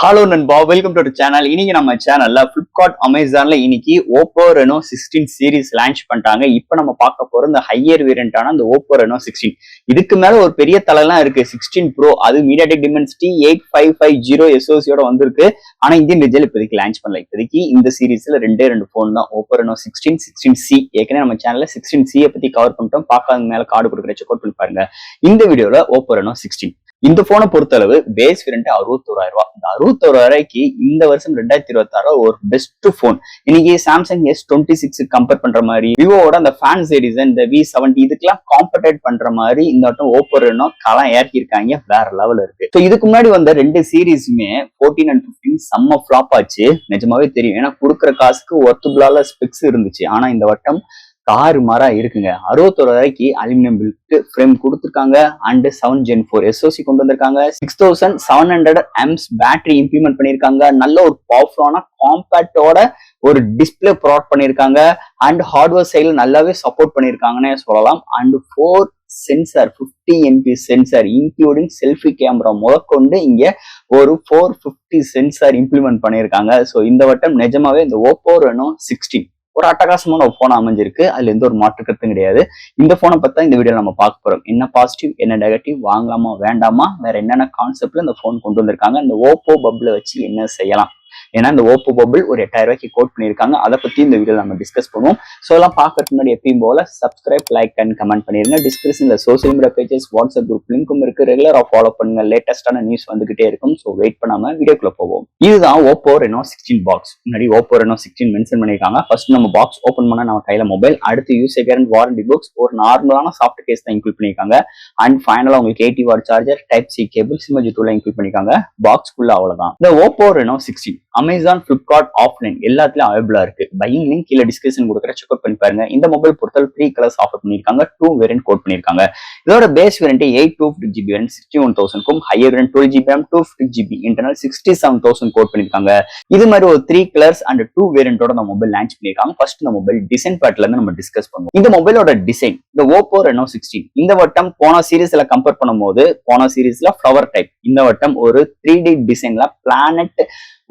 Hello நண்பா, welcome to channel. இன்னைக்கு நம்ம சேனல்ல பிளிப்கார்ட் அமேசான்ல இன்னைக்கு ஓப்போ ரெனோ 16 சீரிஸ் லான்ச் பண்ணிட்டாங்க. இப்ப நம்ம பார்க்க போற இந்த ஹையர் வேரியண்டான அந்த ஓப்போ ரெனோ 16. இதுக்கு மேல ஒரு பெரிய தலைலாம் இருக்கு. 16 ப்ரோ, அது மீடியாடெக் டிமென்சிட்டி 8550 எஸ்ஓசியோட வந்திருக்கு. ஆனா இந்தியன் ரிஜல் இப்போதைக்கு லான்ச் பண்ணல. இப்போதைக்கு இந்த சீரிஸ்ல ரெண்டே போன் தான், ஓப்போ ரெனோ 16, 16C. ஏற்கனவே நம்ம சேனல்ல 16C பத்தி கவர் பண்ணிட்டோம். பார்க்காத மேல கார்டு கொடுக்குற செக் அவுட் பண்ணி பாருங்க. இந்த வீடியோல ஓப்போ ரெனோ 16 இந்த போனை பொறுத்தளவு பேஸ் வேரியன்ட் 61,000 ரூபாய். இந்த 61,000 ரூபாய்க்கு இந்த வருஷம் 2026 ஒரு பெஸ்ட் போன். இன்னைக்கு சாம்சங் S26 கம்பேர் பண்ற மாதிரி, விவோட அந்த ஃபேன் சீரிஸ் இந்த V70 இதுக்கெல்லாம் காம்படேட் பண்ற மாதிரி இந்த வட்டம் ஓப்போ ரெனோ களம் ஏற்கி இருக்காங்க. வேற லெவல் இருக்கு. ஸோ இதுக்கு முன்னாடி வந்த ரெண்டு சீரீஸுமே 14 and 15 செம்ம ஃபிளாப் ஆச்சு. நிஜமாவே தெரியும். ஏன்னா கொடுக்குற காசுக்கு ஒர்த்தபுளால ஸ்பெக்ஸ் இருந்துச்சு. ஆனா இந்த வட்டம் காரு மாறா இருக்குங்க. 61,000 ரூபாய்க்கு அலுமினியம் பில்ட் ஃப்ரேம் கொடுத்துருக்காங்க. அண்ட் 7 Gen 4 SoC கொண்டு வந்திருக்காங்க. 6700 amps பேட்டரி இம்ப்ளிமெண்ட் பண்ணிருக்காங்க. நல்ல ஒரு பவர்ஃபுல்லான காம்பேக்டோட ஒரு டிஸ்பிளே ப்ரொவைட் பண்ணிருக்காங்க. அண்ட் ஹார்ட்வேர் சைடுல நல்லாவே சப்போர்ட் பண்ணிருக்காங்கன்னே சொல்லலாம். And 4 sensor 50 MP sensor including selfie camera முதற்கொண்டு இங்க ஒரு 450 சென்சார் இம்ப்ளிமெண்ட் பண்ணிருக்காங்க. ஸோ இந்த வட்டம் நிஜமாவே இந்த ஓப்போ ரெனோ 16 ஒரு அட்டகாசமான ஒரு போன் அமைஞ்சிருக்கு. அதுல எந்த ஒரு மாற்று கருத்தும் கிடையாது. இந்த போனை பத்தி இந்த வீடியோ நம்ம பார்க்க போறோம். என்ன பாசிட்டிவ், என்ன நெகட்டிவ், வாங்கலாமா வேண்டாமா, வேற என்னென்ன கான்செப்ட்ல இந்த போன் கொண்டு வந்திருக்காங்க, இந்த ஓப்போ பப்ள வச்சு என்ன செய்யலாம். ஏன்னா இந்த ஓப்போ பபிள் ஒரு 8000 ரூபாய்க்கு கோட் பண்ணியிருக்காங்க. அதை பத்தி இந்த வீடியோ நம்ம டிஸ்கஸ் பண்ணுவோம். ஸோ எல்லாம் பார்க்கறதுக்கு முன்னாடி எப்பயும் போல சப்ஸ்கிரைப், லைக் அண்ட் கமெண்ட் பண்ணிருங்க. டிஸ்கிரிப்ஷன்ல social media pages, WhatsApp group லிங்க்கும் இருக்கு. ரெகுலரா ஃபாலோ பண்ணுங்க. லேட்டஸ்டான நியூஸ் வந்துகிட்டே இருக்கும். ஸோ வெயிட் பண்ணாம வீடியோக்குள்ள போவோம். இதுதான் ஓப்போ ரெனோ 16 பாக்ஸ். முன்னாடி ஓப்போ ரெனோ 16 மென்ஷன் பண்ணிருக்காங்க. ஃபர்ஸ்ட் நம்ம பாக்ஸ் ஓப்பன் பண்ணா நம்ம கையில மொபைல், அடுத்து யூசர் கேரண்ட், வாரண்டி புக்ஸ், ஒரு நார்மலான சாஃப்ட் கேஸ் தான் இன்க்ளூட் பண்ணிருக்காங்க. அண்ட் ஃபைனலா உங்களுக்கு 80 watt charger, type C cable, SIM ஜெட்டுல இன்க்ளூட் பண்ணிருக்காங்க. பாக்ஸ்க்குள்ள அவ்வளவுதான். இந்த Oppo Reno 16 Amazon, Flipkart, offline எல்லாத்துலயும் அவைலபிளா இருக்கு. பையிங் லிங்க் கீழே டிஸ்கிரிப்ஷன் கொடுக்குற செக் அவுட் பண்ணி பாருங்க. இந்த மொபைல் பொறுத்தவரை 3 கலர்ஸ் ஆஃபர் பண்ணிருக்காங்க. 2 வேரியன்ட் கோட் பண்ணிருக்காங்க. இதோட பேஸ் வேரியன்ட் 8/250GB வேரியன்ட் 61,000க்கும், higher variant 12GB RAM 250GB internal 67,000 quote பண்ணிருக்காங்க. இது மாதிரி ஒரு 3 கலர்ஸ் அண்ட் 2 வேரியன்டோட இந்த மொபைல் லான்ச் பண்ணிருக்காங்க. ஃபர்ஸ்ட் இந்த மொபைல் டிசைன் பார்ட்ல இருந்து நம்ம டிஸ்கஸ் பண்ணுவோம். இந்த மொபைலோட டிசைன், இந்த ஓப்போ ரெனோ 16 இந்த வட்டம் போன சீரீஸ்ல கம்பேர் பண்ணும்போது, போன சீரீஸ்ல ஃப்ளவர் டைப், இந்த வட்டம் ஒரு 3D டிசைன்ல பிளானட்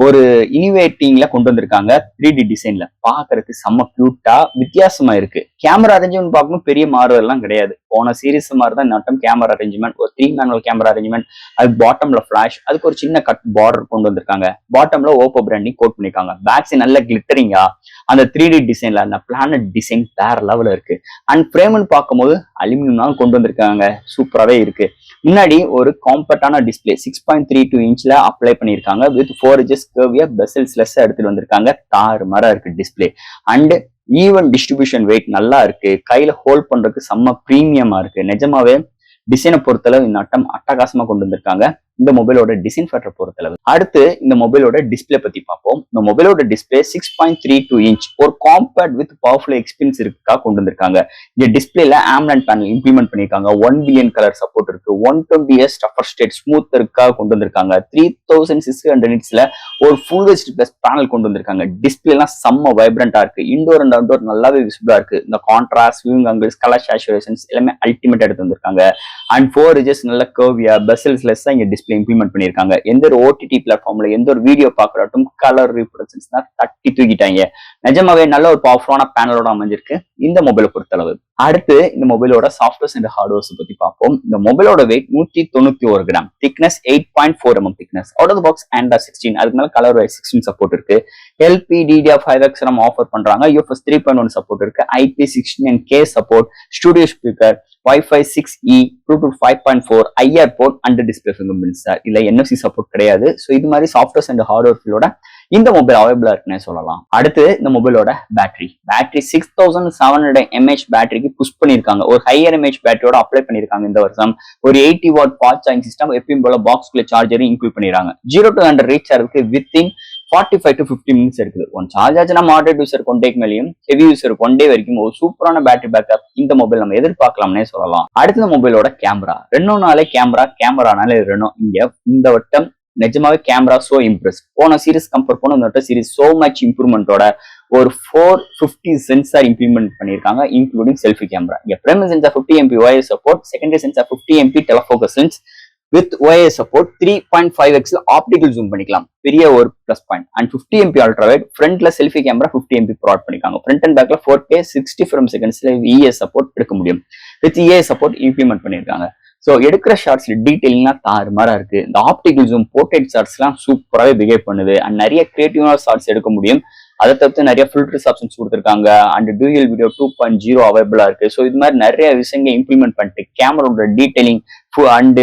ஒரு இனிவேட்டிங்ல கொண்டு வந்திருக்காங்க. 3D டிசைன்ல பாக்குறதுக்கு செம்ம கியூட்டா வித்தியாசமா இருக்கு. கேமரா அரேஞ்ச்மெண்ட் பார்க்கணும், பெரிய மாறுதல்லாம் கிடையாது. போன சீரீஸ் மாதிரி தான் இந்த கேமரா அரேஞ்ச்மெண்ட், ஒரு 3 மேனுவல் கேமரா அரேஞ்ச்மெண்ட், அது பாட்டம்ல ஃபிளாஷ், அதுக்கு ஒரு சின்ன கட் பார்டர் கொண்டு வந்திருக்காங்க. பாட்டம்ல ஓப்போ பிராண்டிங் கோட் பண்ணிருக்காங்க. பேக்ஸ் நல்ல கிளிட்டரிங்கா அந்த 3D டிசைன்ல அந்த பிளானட் டிசைன் வேற லெவல்ல இருக்கு. அண்ட் ஃப்ரேம்னு பார்க்கும்போது அலுமினியம் கொண்டு வந்திருக்காங்க. சூப்பராகவே இருக்கு. முன்னாடி ஒரு காம்பேக்டான டிஸ்பிளே 6.32 இன்ச்ல அப்ளை பண்ணிருக்காங்க. வித் 4 inches கர்வியா பெசல்ஸ் லெஸ் எடுத்துட்டு வந்திருக்காங்க. தாறு மரம் இருக்கு display. And even distribution weight நல்லா இருக்கு. கையில ஹோல்ட் பண்றதுக்கு செம்ம பிரீமியமா இருக்கு. நிஜமாவே டிசைனை பொறுத்தளவு இந்த அட்டகாசமா கொண்டு வந்திருக்காங்க. இந்த மொபைலோட டிசைன் ஃபேக்டர் பொறுத்தளவு. அடுத்து இந்த மொபைலோட டிஸ்பிளே பத்தி பார்ப்போம். இந்த மொபைலோட டிஸ்பிளே 6.32 இன்ச் ஒரு காம்பேக்ட் வித் பவர்ஃபுல் எக்ஸ்பீரியன்ஸ் இருக்கா கொண்டு வந்திருக்காங்க. இந்த டிஸ்பிளேல AMOLED பேனல் இம்ப்ளிமெண்ட் பண்ணிருக்காங்க. 1 billion கலர் சப்போர்ட் இருக்கு. 120Hz டஃபர் ஸ்டேட் ஸ்மூத் இருக்கா கொண்டு வந்திருக்காங்க. 3600 nitsல ஒரு ஃபுல் HD பிளஸ் பேனல் கொண்டு வந்திருக்காங்க. டிஸ்பிளே எல்லாம் செம்ம வைப்ரண்டா இருக்கு. இன்டோர் அண்ட் அவுட்டோர் நல்லாவே விசிபிளா இருக்கு. இந்த contrast, viewing angles, colour saturations எல்லாமே அல்டிமேட் எடுத்து வந்திருக்காங்க. அண்ட் 4 inches நல்ல கர்வியா பெசல்ஸ் லெஸ் இங்க டிஸ்பிளே இம்ப்ளிமெண்ட் பண்ணிருக்காங்க. எந்த ஒரு OTT பிளாட்ஃபார்ம்ல எந்த ஒரு வீடியோ பாக்குறட்டும் கலர் ரீப்ரசன்ஸ் தட்டி தூக்கிட்டாங்க. நிஜமாவே நல்ல ஒரு பவர்ஃபுல்லான பேனலோட அமைஞ்சிருக்கு இந்த மொபைலை பொறுத்தளவு. அடுத்து இந்த மொபைலோட சாஃப்ட்வேர்ஸ் அண்ட் ஹார்ட்வேர்ஸ் பத்தி பார்ப்போம். இந்த மொபைலோட weight 191 gram, thickness 8.4 mm thickness. Out of the box Android 16, அதுக்கு மேல கலர் 16 சப்போர்ட் இருக்கு. LPDDR5X RAM ஆஃபர் பண்றாங்க. UFS 3.1 சப்போர்ட் இருக்கு. IP69K support, studio speaker, Wi-Fi 6E, Bluetooth 5.4, IR port and display fingerprint sir. இல்ல NFC சப்போர்ட் கிடையாது. So இது மாதிரி softwares and hardware ஃபீல்டோட இந்த மொபைல் அவைலபிளா இருக்குன்னு சொல்லலாம். அடுத்து இந்த மொபைலோட பேட்டரி 6700 mAh பேட்டரிக்கு புஷ் பண்ணிருக்காங்க. ஒரு ஹையர் mAh பேட்டரியோட அப்ளை பண்ணிருக்காங்க இந்த வருஷம். ஒரு 80 வாட் ஃபாஸ்ட் சார்ஜிங் சிஸ்டம், எப்பயும் போல பாக்ஸ்குள்ள சார்ஜரும் இன்க்ளூட் பண்ணிடுறாங்க. 0 to 100 ரீச் ஆகிறதுக்கு வித்தின் 45 to 50 minutes இருக்குது. ஒன் சார்ஜ் ஆச்சுன்னா மாடரேட் யூசர் 1 டேக்கு மேலேயும், ஹெவி யூசர் 1 டே வரைக்கும் ஒரு சூப்பரான பேட்டரி பேக்கப் இந்த மொபைல் நம்ம எதிர்பார்க்கலாம்னே சொல்லலாம். அடுத்த மொபைலோட கேமரா, ரெனோனாலே கேமரானாலே ரெனோ. இங்க இந்த வட்டம் நிஜமாவே கேமரா சோ இம்ப்ரெஸ். போன சீரிஸ் கம்பேர் பண்ண இந்த சீரிஸ் சோ மச் இம்ப்ரூவ்மெண்டோட ஒரு 450 சென்சார் இம்ப்ளிமெண்ட் பண்ணிருக்காங்க, இன்க்ளூடிங் செல்ஃபி கேமரா. இங்க primary sensor 50 MP OIS support, secondary sensor 50 MP telefocus lens, with OIS support 3.5x optical zoom பண்ணிக்கலாம், பெரிய ஒரு plus point. And 50 MP ultra wide, ஃப்ரண்ட்ல செல்ஃபி கேமரா 50 MP ப்ரொவைட் பண்ணிருக்காங்க. Front and பேக்ல 4K 60 frame செகண்ட்ஸ்ல ES support எடுக்க முடியும். With ES support implement பண்ணிருக்காங்க. ஸோ எடுக்கிற ஷார்ட்ஸ்ல டீடைலிங்லாம் தாறுமாறா இருக்கு. இந்த ஆப்டிகல் ஜூம் போர்ட்ரேட் ஷார்ட்ஸ்லாம் சூப்பராகவே பிஹேவ் பண்ணுது. அண்ட் நிறைய கிரியேட்டிவான ஷார்ட்ஸ் எடுக்க முடியும். அதை தவிர்த்து நிறைய ஃபில்டர்ஸ் ஆப்ஷன்ஸ் கொடுத்துருக்காங்க. அண்ட் டூயல் வீடியோ 2.0 அவைலபிளா இருக்கு. ஸோ இது மாதிரி நிறைய விஷயங்கள் இம்ப்ளிமெண்ட் பண்ணிட்டு கேமராவோட டீடைலிங் அண்ட்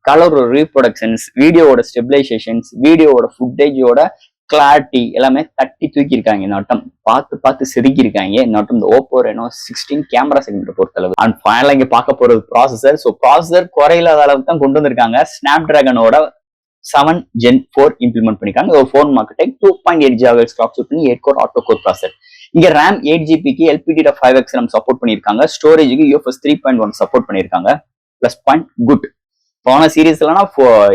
கலர் ரீப்ரொடக்ஷன்ஸ், வீடியோவோட ஸ்டெபிலைசேஷன்ஸ், வீடியோவோட ஃபுட்டேஜோட கிளாரிட்டி எல்லாமே தட்டி தூக்கி இருக்காங்க. இன்னொட்டம் பார்த்து செதுக்கி இருக்காங்க. இன்னொட்டம் இந்த Oppo Reno 16 கேமரா செக்மெண்ட் பொறுத்தளவு. அண்ட் ஃபைனலா இங்க பார்க்க போறது ப்ராசஸர். ஸோ ப்ராசஸர் குறையில்லாத அளவுக்கு தான் கொண்டு வந்திருக்காங்க. ஸ்னாப்டிராகனோட 7 Gen 4 இம்ப்ளிமெண்ட் பண்ணிருக்காங்க. ஒரு ஃபோன் மார்க்கெட் 2.8 GHz கிளாக் சூட் பண்ணி 8 கோர் ஆட்டோ கோர் ப்ராசஸர். இங்க RAM 8GB LPDDR5X RAM support பண்ணிருக்காங்க. ஸ்டோரேஜுக்கு UFS 3.1 சப்போர்ட் பண்ணிருக்காங்க. Plus point good. போன சீரீஸ்லாம்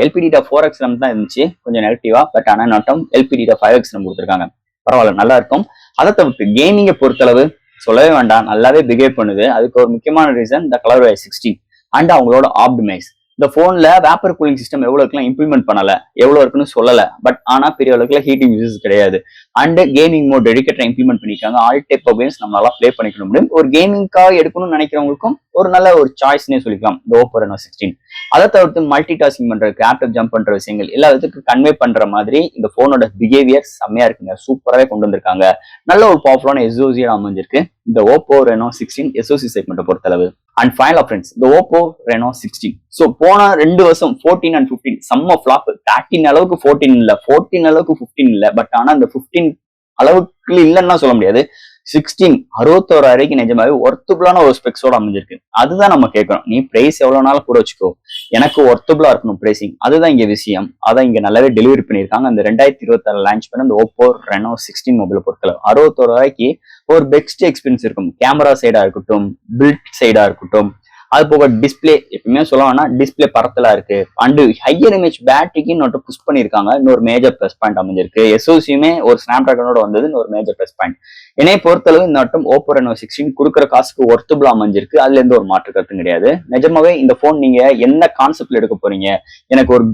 LPDDR4X RAM தான் இருந்துச்சு, கொஞ்சம் நெகட்டிவா. பட் ஆனா நட்டம் LPDDR5X RAM கொடுத்துருக்காங்க, பரவாயில்ல, நல்லா இருக்கும். அதை தவிர்த்து கேமிங்கை பொறுத்தளவு சொல்லவே வேண்டாம், நல்லாவே பிஹேவ் பண்ணுது. அதுக்கு ஒரு முக்கியமான ரீசன் இந்த ColorOS 16 அண்ட் அவங்களோட ஆப்டிமைஸ். இந்த போன்ல வேப்பர் கூலிங் சிஸ்டம் எவ்வளவுக்குலாம் இம்ப்ளிமெண்ட் பண்ணல, எவ்வளவு இருக்குன்னு சொல்லல. பட் ஆனா பெரிய அளவுக்குல ஹீட்டிங் யூசஸ் கிடையாது. அண்ட் கேமிங் மோட் டெடிகேட்டா இம்ப்ளிமெண்ட் பண்ணிருக்காங்க. ஆல் டைப் ஆஃப் கேம்ஸ் நம்மளால பிளே பண்ணிக்க முடியும். ஒரு கேமிங்காக எடுக்கணும்னு நினைக்கிறவங்களுக்கும் ஒரு நல்ல ஒரு சாய்ஸ்னே சொல்லிக்கலாம் இந்த Oppo Reno 16. அதை தவிர்த்து மல்டி டாஸ்கிங் பண்றது, கேப்டப் ஜம்ப் பண்ற விஷயங்கள் எல்லாத்துக்கும் கன்வே பண்ற மாதிரி இந்த போனோட பிஹேவியர் செம்மையா இருக்குங்க. சூப்பராகவே கொண்டு வந்திருக்காங்க. நல்ல ஒரு பவர்ஃபுல்லான SoC அமைஞ்சிருக்கு இந்த Oppo Reno 16 SoC செக்மெண்ட்டை பொறுத்தளவு. அண்ட் ஃபைனல் ஃப்ரெண்ட்ஸ், இந்த Oppo Reno 16 ஸோ போன 2 வருஷம் 14 அண்ட் 15 செம்ம ஃபிளாப். 13 அளவுக்கு 14 இல்ல, 14 அளவுக்கு 15 இல்ல. பட் ஆனா அந்த 15 அளவுக்கு இல்லைன்னா சொல்ல முடியாது. 16 61,000 நிஜமாவே ஒர்த்தபுளான ஒரு ஸ்பெக்ஸோட அமைஞ்சிருக்கு. அதுதான் நம்ம கேட்கணும். நீ பிரைஸ் எவ்வளவு நாள் கூட வச்சுக்கோ, எனக்கு ஒர்த்தபுளா இருக்கணும் பிரைசிங். அதுதான் இங்க விஷயம். அதான் இங்க நல்லாவே டெலிவரி பண்ணியிருக்காங்க. அந்த 2026 லான்ச் பண்ண இந்த Oppo Reno 16 மொபைல் பொறுத்தளவு 61,000 ஒரு பெஸ்ட் எக்ஸ்பீரியன்ஸ் இருக்கும். கேமரா சைடா இருக்கட்டும், பில்ட் சைடா இருக்கட்டும், அது போக டிஸ்பிளே எப்பவுமே சொல்ல வேணா, டிஸ்பிளே பரத்தலா இருக்கு. அண்ட் ஹையர் இமேஜ் பேட்டரிக்கு நோட்டு புஷ் பண்ணிருக்காங்க. இன்னொரு மேஜர் பிளஸ் பாயிண்ட் அமைஞ்சிருக்கு. SoCயுமே ஒரு ஸ்னாப்டிராகனோட வந்தது, இன்னொரு மேஜர் பிளஸ் பாயிண்ட். என்னை பொறுத்தளவு இந்த நட்டம் Oppo Reno 16 கொடுக்குற காசுக்கு ஒர்த்தபுளா அமைஞ்சிருக்கு. அதுல இருந்து ஒரு மாற்று கருத்தும் கிடையாது. நிஜமாவே இந்த போன் நீங்க என்ன கான்செப்ட்ல எடுக்க போறீங்க, எனக்கு ஒரு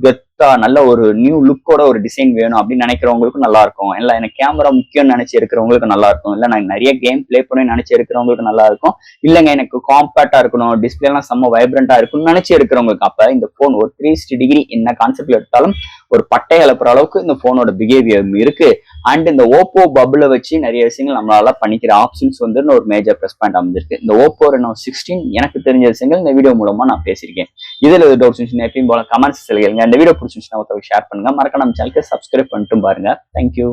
நல்ல ஒரு நியூ லுக்கோட ஒரு டிசைன் வேணும் அப்படின்னு நினைக்கிறவங்களுக்கு நல்லா இருக்கும். இல்ல எனக்கு கேமரா முக்கியம் நினைச்சு இருக்கிறவங்களுக்கு நல்லா இருக்கும். இல்ல நான் நிறைய கேம் பிளே பண்ணி நினைச்சு இருக்கிறவங்களுக்கு நல்லா இருக்கும். இல்லைங்க எனக்கு காம்பேக்டா இருக்கணும், டிஸ்பிளே எல்லாம் செம்ம வைப்ரண்டா இருக்கும்னு நினைச்சு இருக்கிறவங்களுக்கு அப்ப இந்த போன் ஒரு 360 டிகிரி என்ன கான்செப்ட்ல எடுத்தாலும் ஒரு பட்டை அலப்புற அளவுக்கு இந்த போனோட பிஹேவியர் இருக்கு. அண்ட் இந்த Oppo பபுளை வச்சு நிறைய விஷயங்கள் நம்மளால பண்ணிக்கிற ஆப்ஷன்ஸ் வந்து ஒரு மேஜர் பிளஸ் பாயிண்ட் அமைஞ்சிருக்கு. இந்த Oppo Reno 16 எனக்கு தெரிஞ்ச விஷயங்கள் இந்த வீடியோ மூலமா நான் பேசியிருக்கேன். இதுல டவுட்ஸ் எப்பயும் போல கமெண்ட்ஸ் சொல்லுங்க. இந்த வீடியோ பிடிச்சிருந்துச்சுன்னா ஷேர் பண்ணுங்க. மறக்காம நம்ம சேனலுக்கு சப்ஸ்கிரைப் பண்ணிட்டு பாருங்க. தேங்க்யூ.